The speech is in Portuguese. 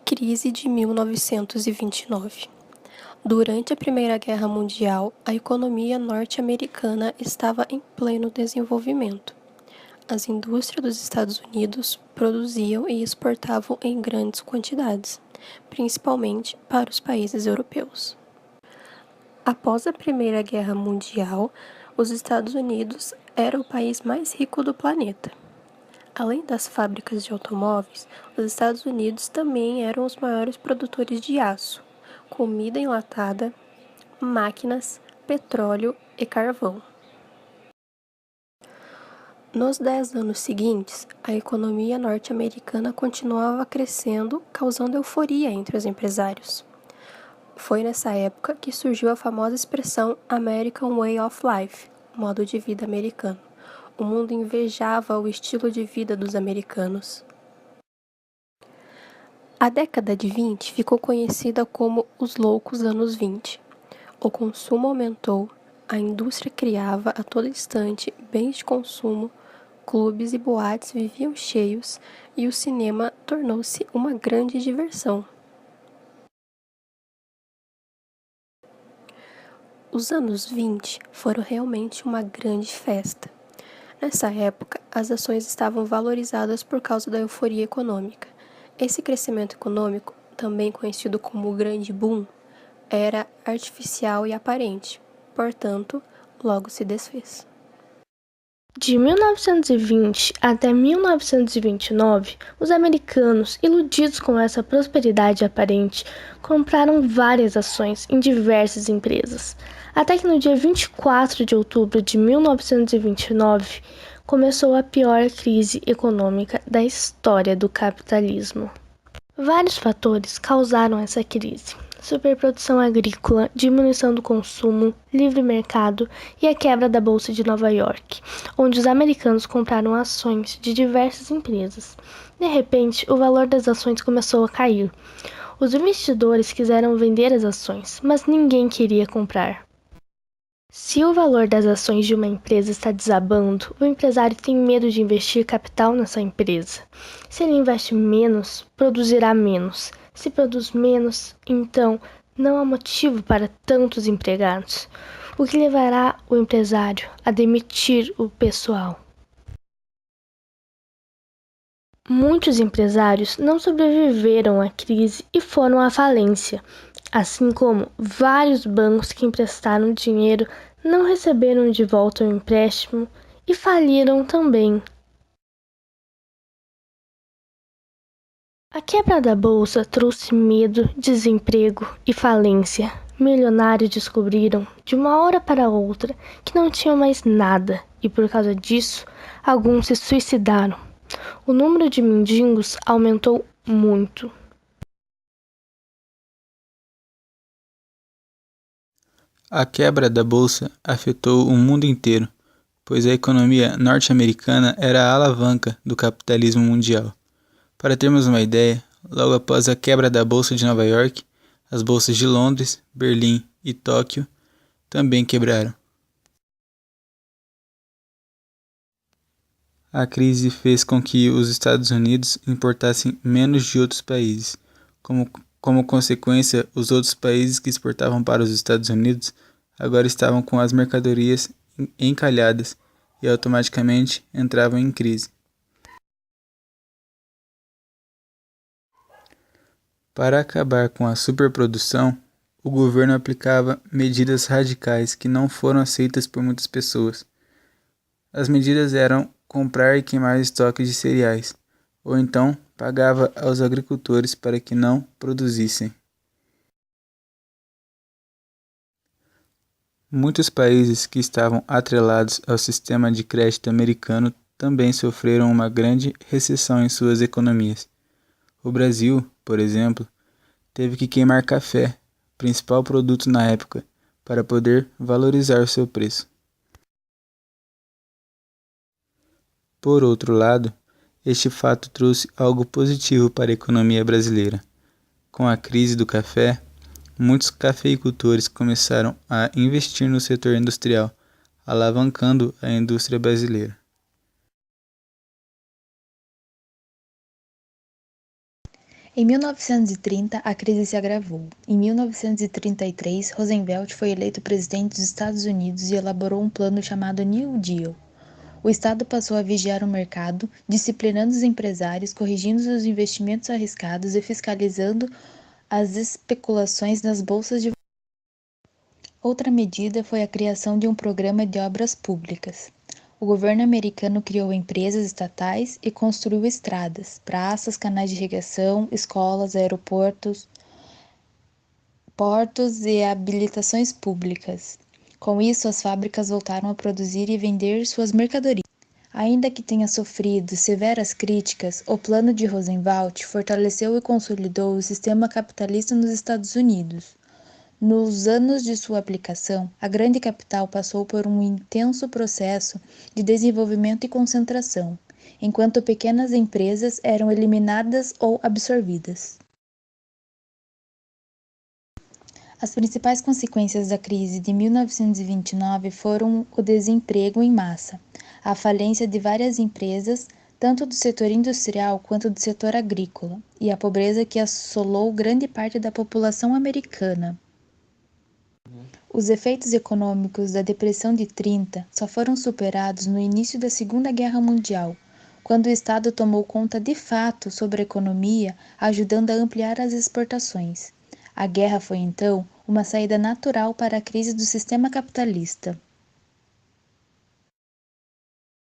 Crise de 1929. Durante a Primeira Guerra Mundial, a economia norte-americana estava em pleno desenvolvimento. As indústrias dos Estados Unidos produziam e exportavam em grandes quantidades, principalmente para os países europeus. Após a Primeira Guerra Mundial, os Estados Unidos era o país mais rico do planeta. Além das fábricas de automóveis, os Estados Unidos também eram os maiores produtores de aço, comida enlatada, máquinas, petróleo e carvão. Nos 10 anos seguintes, a economia norte-americana continuava crescendo, causando euforia entre os empresários. Foi nessa época que surgiu a famosa expressão American Way of Life, modo de vida americano. O mundo invejava o estilo de vida dos americanos. A década de 20 ficou conhecida como os loucos anos 20. O consumo aumentou, a indústria criava a todo instante bens de consumo, clubes e boates viviam cheios e o cinema tornou-se uma grande diversão. Os anos 20 foram realmente uma grande festa. Nessa época, as ações estavam valorizadas por causa da euforia econômica. Esse crescimento econômico, também conhecido como o Grande Boom, era artificial e aparente, portanto, logo se desfez. De 1920 até 1929, os americanos, iludidos com essa prosperidade aparente, compraram várias ações em diversas empresas, até que no dia 24 de outubro de 1929 começou a pior crise econômica da história do capitalismo. Vários fatores causaram essa crise: superprodução agrícola, diminuição do consumo, livre mercado e a quebra da Bolsa de Nova York, onde os americanos compraram ações de diversas empresas. De repente, o valor das ações começou a cair. Os investidores quiseram vender as ações, mas ninguém queria comprar. Se o valor das ações de uma empresa está desabando, o empresário tem medo de investir capital nessa empresa. Se ele investe menos, produzirá menos. Se produz menos, então não há motivo para tantos empregados, o que levará o empresário a demitir o pessoal. Muitos empresários não sobreviveram à crise e foram à falência, assim como vários bancos que emprestaram dinheiro não receberam de volta o empréstimo e faliram também. A quebra da bolsa trouxe medo, desemprego e falência. Milionários descobriram, de uma hora para outra, que não tinham mais nada e, por causa disso, alguns se suicidaram. O número de mendigos aumentou muito. A quebra da bolsa afetou o mundo inteiro, pois a economia norte-americana era a alavanca do capitalismo mundial. Para termos uma ideia, logo após a quebra da Bolsa de Nova York, as bolsas de Londres, Berlim e Tóquio também quebraram. A crise fez com que os Estados Unidos importassem menos de outros países. Como consequência, os outros países que exportavam para os Estados Unidos agora estavam com as mercadorias encalhadas e automaticamente entravam em crise. Para acabar com a superprodução, o governo aplicava medidas radicais que não foram aceitas por muitas pessoas. As medidas eram comprar e queimar estoques de cereais, ou então pagava aos agricultores para que não produzissem. Muitos países que estavam atrelados ao sistema de crédito americano também sofreram uma grande recessão em suas economias. O Brasil, por exemplo, teve que queimar café, principal produto na época, para poder valorizar o seu preço. Por outro lado, este fato trouxe algo positivo para a economia brasileira. Com a crise do café, muitos cafeicultores começaram a investir no setor industrial, alavancando a indústria brasileira. Em 1930, a crise se agravou. Em 1933, Roosevelt foi eleito presidente dos Estados Unidos e elaborou um plano chamado New Deal. O Estado passou a vigiar o mercado, disciplinando os empresários, corrigindo os investimentos arriscados e fiscalizando as especulações nas bolsas de. Outra medida foi a criação de um programa de obras públicas. O governo americano criou empresas estatais e construiu estradas, praças, canais de irrigação, escolas, aeroportos, portos e habilitações públicas. Com isso, as fábricas voltaram a produzir e vender suas mercadorias. Ainda que tenha sofrido severas críticas, o plano de Roosevelt fortaleceu e consolidou o sistema capitalista nos Estados Unidos. Nos anos de sua aplicação, a grande capital passou por um intenso processo de desenvolvimento e concentração, enquanto pequenas empresas eram eliminadas ou absorvidas. As principais consequências da crise de 1929 foram o desemprego em massa, a falência de várias empresas, tanto do setor industrial quanto do setor agrícola, e a pobreza que assolou grande parte da população americana. Os efeitos econômicos da Depressão de 30 só foram superados no início da Segunda Guerra Mundial, quando o Estado tomou conta de fato sobre a economia, ajudando a ampliar as exportações. A guerra foi, então, uma saída natural para a crise do sistema capitalista.